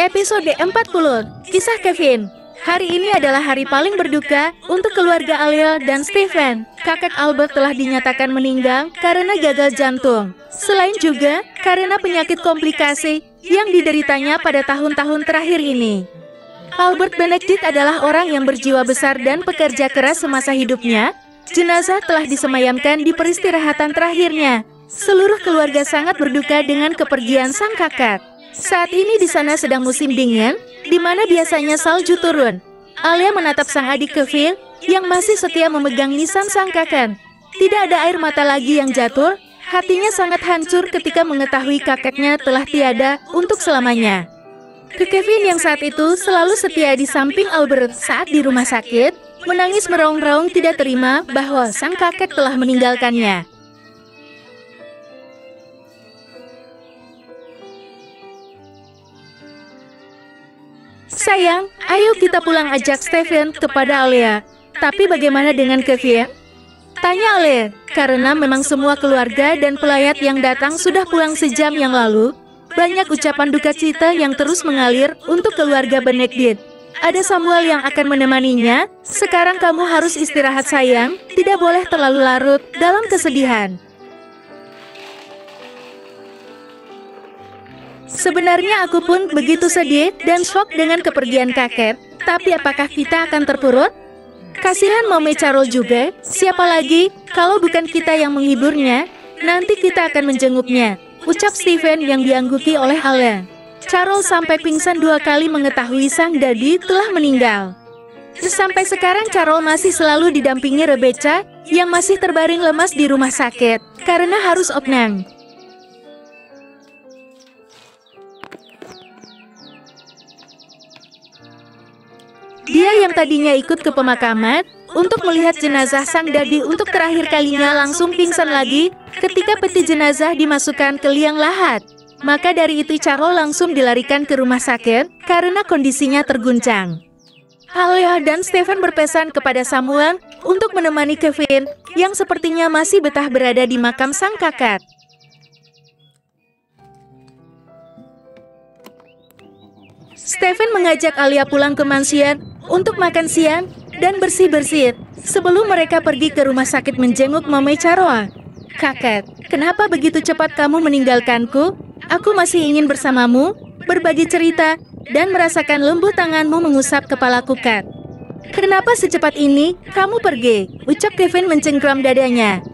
Episode 40, Kisah Kevin. Hari ini adalah hari paling berduka untuk keluarga Alia dan Stephen. Kakek Albert telah dinyatakan meninggal karena gagal jantung. Selain juga karena penyakit komplikasi yang dideritanya pada tahun-tahun terakhir ini. Albert Benedict adalah orang yang berjiwa besar dan pekerja keras semasa hidupnya. Jenazah telah disemayamkan di peristirahatan terakhirnya. Seluruh keluarga sangat berduka dengan kepergian sang kakak. Saat ini di sana sedang musim dingin, di mana biasanya salju turun. Alia menatap sang adik Kevin yang masih setia memegang nisan sang kakak. Tidak ada air mata lagi yang jatuh, hatinya sangat hancur ketika mengetahui kakeknya telah tiada untuk selamanya. Kevin yang saat itu selalu setia di samping Albert saat di rumah sakit, menangis meraung-raung tidak terima bahwa sang kakek telah meninggalkannya. Sayang, ayo kita pulang, ajak Stephen kepada Alia. Tapi bagaimana dengan Kevin? Tanya Alia, karena memang semua keluarga dan pelayat yang datang sudah pulang sejam yang lalu. Banyak ucapan duka cita yang terus mengalir untuk keluarga Benedict. Ada Samuel yang akan menemaninya. Sekarang kamu harus istirahat sayang, tidak boleh terlalu larut dalam kesedihan. Sebenarnya aku pun begitu sedih dan shock dengan kepergian kakek. Tapi apakah kita akan terpuruk? Kasihan Mame Carol juga. Siapa lagi kalau bukan kita yang menghiburnya? Nanti kita akan menjenguknya, ucap Stephen yang diangguki oleh Alia. Carol sampai pingsan 2 kali mengetahui sang daddy telah meninggal. Sampai sekarang Carol masih selalu didampingi Rebecca yang masih terbaring lemas di rumah sakit karena harus opname. Dia yang tadinya ikut ke pemakaman untuk melihat jenazah sang daddy untuk terakhir kalinya langsung pingsan lagi ketika peti jenazah dimasukkan ke liang lahat. Maka dari itu Carol langsung dilarikan ke rumah sakit karena kondisinya terguncang. Alia dan Stephen berpesan kepada Samuel untuk menemani Kevin yang sepertinya masih betah berada di makam sang kakak. Stephen mengajak Alia pulang ke mansion untuk makan siang dan bersih-bersih sebelum mereka pergi ke rumah sakit menjenguk Mame Carol. Kakak, kenapa begitu cepat kamu meninggalkanku? Aku masih ingin bersamamu, berbagi cerita, dan merasakan lembut tanganmu mengusap kepalaku, Kak. Kenapa secepat ini kamu pergi? Ucap Kevin mencengkram dadanya.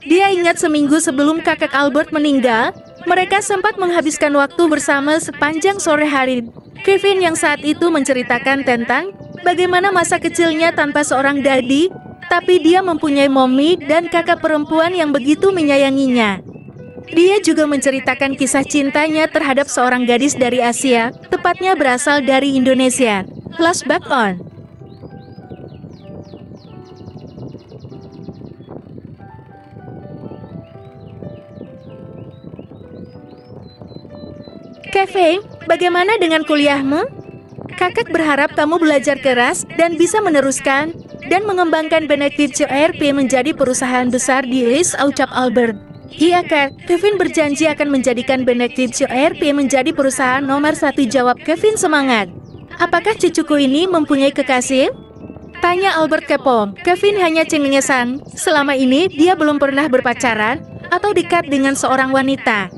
Dia ingat seminggu sebelum kakek Albert meninggal, mereka sempat menghabiskan waktu bersama sepanjang sore hari. Kevin yang saat itu menceritakan tentang bagaimana masa kecilnya tanpa seorang daddy, tapi dia mempunyai mommy dan kakak perempuan yang begitu menyayanginya. Dia juga menceritakan kisah cintanya terhadap seorang gadis dari Asia, tepatnya berasal dari Indonesia. Flashback on. Kevin, bagaimana dengan kuliahmu? Kakak berharap kamu belajar keras dan bisa meneruskan dan mengembangkan Benedict ERP menjadi perusahaan besar di East, ucap Albert. Iya Kak, Kevin berjanji akan menjadikan Benedict ERP menjadi perusahaan nomor 1, jawab Kevin semangat. Apakah cucuku ini mempunyai kekasih? Tanya Albert kepo. Kevin hanya cengengesan. Selama ini dia belum pernah berpacaran atau dekat dengan seorang wanita.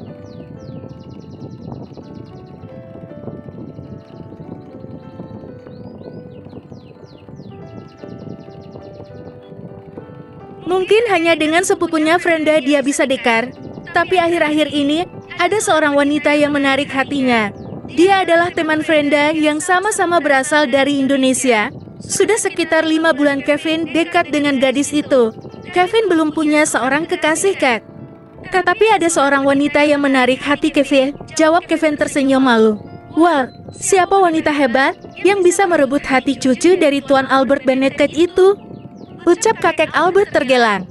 Mungkin hanya dengan sepupunya Frenda dia bisa dekat, tapi akhir-akhir ini ada seorang wanita yang menarik hatinya. Dia adalah teman Frenda yang sama-sama berasal dari Indonesia. Sudah sekitar 5 bulan Kevin dekat dengan gadis itu. Kevin belum punya seorang kekasih, Kak. Tetapi ada seorang wanita yang menarik hati Kevin, jawab Kevin tersenyum malu. Wah, siapa wanita hebat yang bisa merebut hati cucu dari Tuan Albert Benedict itu? Ucap kakek Albert tergelang.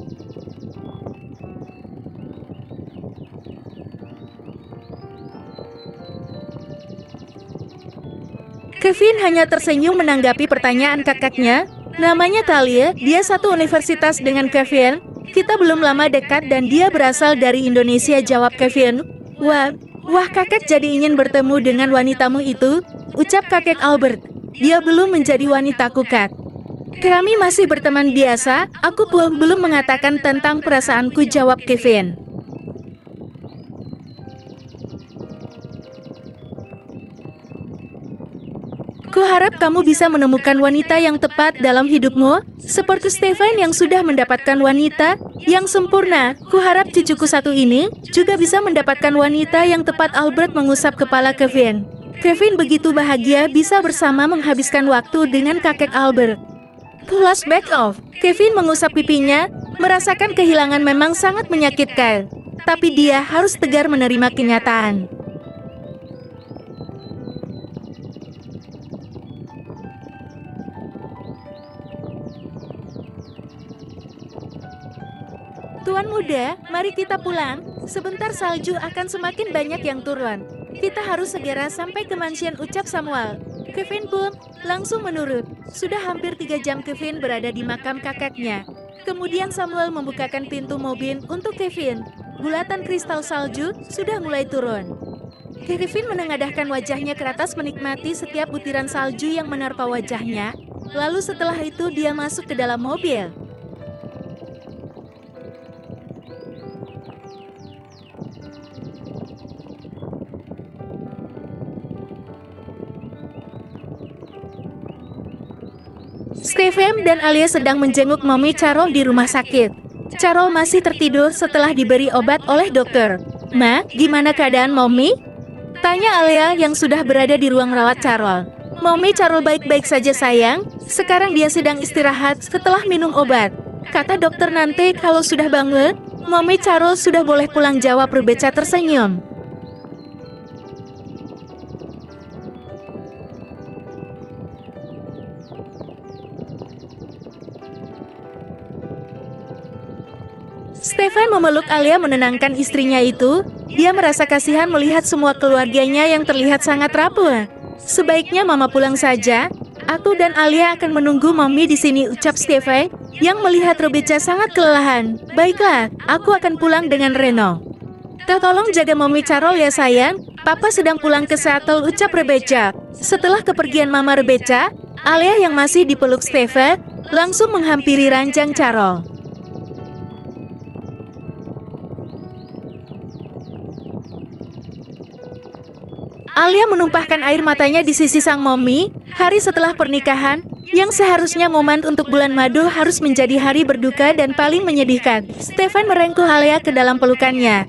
Kevin hanya tersenyum menanggapi pertanyaan kakaknya. Namanya Talia, dia satu universitas dengan Kevin. Kita belum lama dekat dan dia berasal dari Indonesia, jawab Kevin. Wah, kakek jadi ingin bertemu dengan wanitamu itu, ucap kakek Albert. Dia belum menjadi wanitaku, Kak. Kami masih berteman biasa, aku pun belum mengatakan tentang perasaanku, jawab Kevin. Kuharap kamu bisa menemukan wanita yang tepat dalam hidupmu, seperti Stephen yang sudah mendapatkan wanita yang sempurna. Kuharap cucuku satu ini juga bisa mendapatkan wanita yang tepat. Albert mengusap kepala Kevin. Kevin begitu bahagia bisa bersama menghabiskan waktu dengan kakek Albert. Flashback off. Kevin mengusap pipinya, merasakan kehilangan memang sangat menyakitkan. Tapi dia harus tegar menerima kenyataan. Tuan muda, mari kita pulang. Sebentar salju akan semakin banyak yang turun. Kita harus segera sampai ke mansion, ucap Samuel. Kevin pun langsung menurut. Sudah hampir 3 jam Kevin berada di makam kakeknya. Kemudian Samuel membukakan pintu mobil untuk Kevin. Bulatan kristal salju sudah mulai turun. Kevin menengadahkan wajahnya ke atas menikmati setiap butiran salju yang menerpa wajahnya. Lalu setelah itu dia masuk ke dalam mobil. Stephen dan Alia sedang menjenguk Mommy Carol di rumah sakit. Carol masih tertidur setelah diberi obat oleh dokter. Ma, gimana keadaan Mommy? Tanya Alia yang sudah berada di ruang rawat Carol. Mommy Carol baik-baik saja sayang. Sekarang dia sedang istirahat setelah minum obat. Kata dokter nanti kalau sudah bangun, Mommy Carol sudah boleh pulang, jawab Rebecca tersenyum. Stephen memeluk Alia menenangkan istrinya itu. Dia merasa kasihan melihat semua keluarganya yang terlihat sangat rapuh. Sebaiknya Mama pulang saja. Aku dan Alia akan menunggu Mommy di sini, ucap Stephen yang melihat Rebecca sangat kelelahan. Baiklah, aku akan pulang dengan Reno. Tolong jaga Mommy Carol ya sayang. Papa sedang pulang ke Seattle, ucap Rebecca. Setelah kepergian Mama Rebecca, Alia yang masih dipeluk Stephen langsung menghampiri ranjang Carol. Alia menumpahkan air matanya di sisi sang Mommy. Hari setelah pernikahan, yang seharusnya momen untuk bulan madu harus menjadi hari berduka dan paling menyedihkan. Stephen merengkuh Alia ke dalam pelukannya.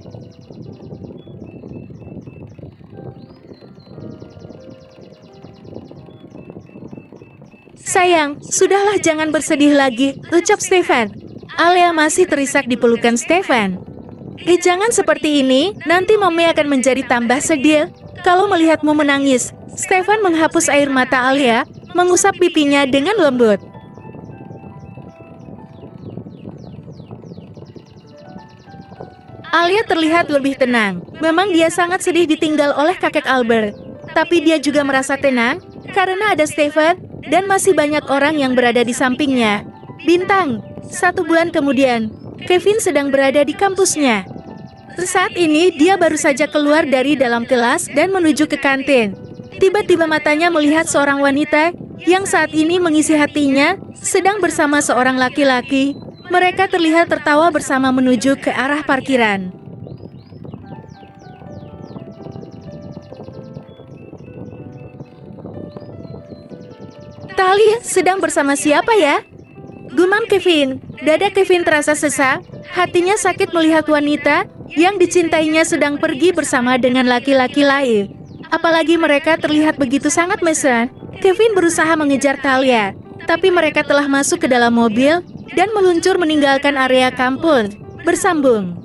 Sayang, sudahlah jangan bersedih lagi, ucap Stephen. Alia masih terisak di pelukan Stephen. Jangan seperti ini, nanti Mommy akan menjadi tambah sedih kalau melihatmu menangis. Stephen menghapus air mata Alia, mengusap pipinya dengan lembut. Alia terlihat lebih tenang. Memang dia sangat sedih ditinggal oleh kakek Albert. Tapi dia juga merasa tenang, karena ada Stephen, dan masih banyak orang yang berada di sampingnya. Bintang, 1 bulan kemudian, Kevin sedang berada di kampusnya. Saat ini, dia baru saja keluar dari dalam kelas dan menuju ke kantin. Tiba-tiba matanya melihat seorang wanita yang saat ini mengisi hatinya sedang bersama seorang laki-laki. Mereka terlihat tertawa bersama menuju ke arah parkiran. Talia sedang bersama siapa ya? Gumam Kevin. Dada Kevin terasa sesak. Hatinya sakit melihat wanita yang dicintainya sedang pergi bersama dengan laki-laki lain. Apalagi mereka terlihat begitu sangat mesra. Kevin berusaha mengejar Talia, tapi mereka telah masuk ke dalam mobil dan meluncur meninggalkan area kampus. Bersambung.